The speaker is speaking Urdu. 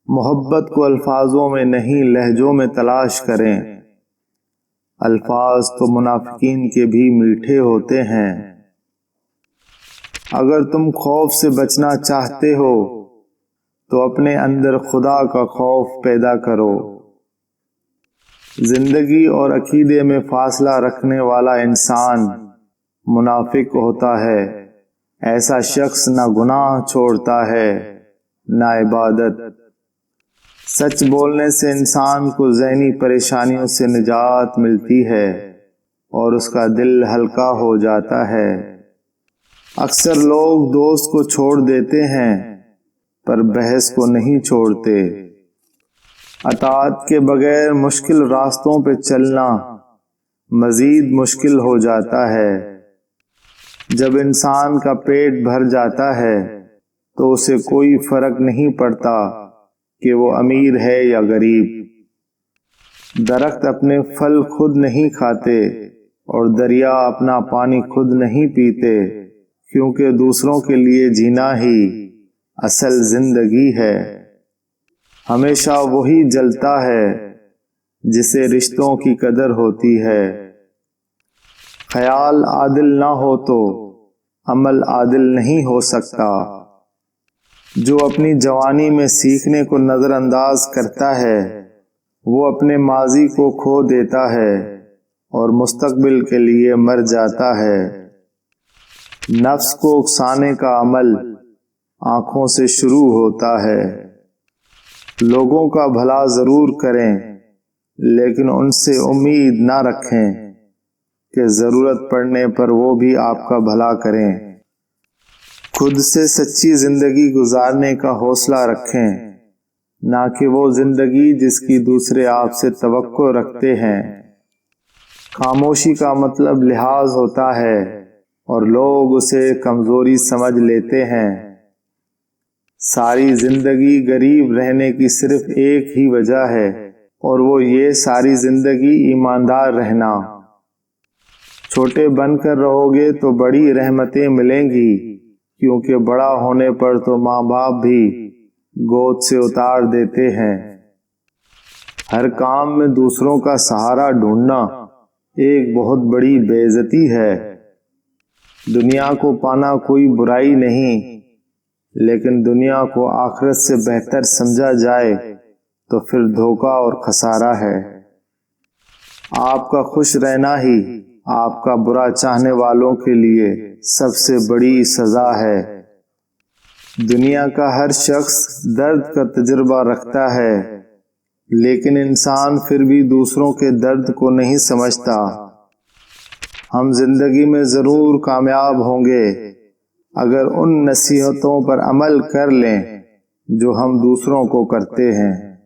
محبت کو الفاظوں میں نہیں لہجوں میں تلاش کریں، الفاظ تو منافقین کے بھی میٹھے ہوتے ہیں۔ اگر تم خوف سے بچنا چاہتے ہو تو اپنے اندر خدا کا خوف پیدا کرو۔ زندگی اور عقیدے میں فاصلہ رکھنے والا انسان منافق ہوتا ہے۔ ایسا شخص نہ گناہ چھوڑتا ہے نہ عبادت۔ سچ بولنے سے انسان کو ذہنی پریشانیوں سے نجات ملتی ہے اور اس کا دل ہلکا ہو جاتا ہے۔ اکثر لوگ دوست کو چھوڑ دیتے ہیں پر بحث کو نہیں چھوڑتے۔ اطاعت کے بغیر مشکل راستوں پہ چلنا مزید مشکل ہو جاتا ہے۔ جب انسان کا پیٹ بھر جاتا ہے تو اسے کوئی فرق نہیں پڑتا کہ وہ امیر ہے یا غریب۔ درخت اپنے پھل خود نہیں کھاتے اور دریا اپنا پانی خود نہیں پیتے، کیونکہ دوسروں کے لیے جینا ہی اصل زندگی ہے۔ ہمیشہ وہی جلتا ہے جسے رشتوں کی قدر ہوتی ہے۔ خیال عادل نہ ہو تو عمل عادل نہیں ہو سکتا۔ جو اپنی جوانی میں سیکھنے کو نظر انداز کرتا ہے وہ اپنے ماضی کو کھو دیتا ہے اور مستقبل کے لیے مر جاتا ہے۔ نفس کو اکسانے کا عمل آنکھوں سے شروع ہوتا ہے۔ لوگوں کا بھلا ضرور کریں لیکن ان سے امید نہ رکھیں کہ ضرورت پڑنے پر وہ بھی آپ کا بھلا کریں۔ خود سے سچی زندگی گزارنے کا حوصلہ رکھیں، نہ کہ وہ زندگی جس کی دوسرے آپ سے توقع رکھتے ہیں۔ خاموشی کا مطلب لحاظ ہوتا ہے اور لوگ اسے کمزوری سمجھ لیتے ہیں۔ ساری زندگی غریب رہنے کی صرف ایک ہی وجہ ہے اور وہ یہ ساری زندگی ایماندار رہنا۔ چھوٹے بن کر رہو گے تو بڑی رحمتیں ملیں گی، کیونکہ بڑا ہونے پر تو ماں باپ بھی گود سے اتار دیتے ہیں۔ ہر کام میں دوسروں کا سہارا ڈھونڈنا ایک بہت بڑی بے عزتی ہے۔ دنیا کو پانا کوئی برائی نہیں، لیکن دنیا کو آخرت سے بہتر سمجھا جائے تو پھر دھوکہ اور خسارہ ہے۔ آپ کا خوش رہنا ہی آپ کا برا چاہنے والوں کے لیے سب سے بڑی سزا ہے۔ دنیا کا ہر شخص درد کا تجربہ رکھتا ہے، لیکن انسان پھر بھی دوسروں کے درد کو نہیں سمجھتا۔ ہم زندگی میں ضرور کامیاب ہوں گے اگر ان نصیحتوں پر عمل کر لیں جو ہم دوسروں کو کرتے ہیں۔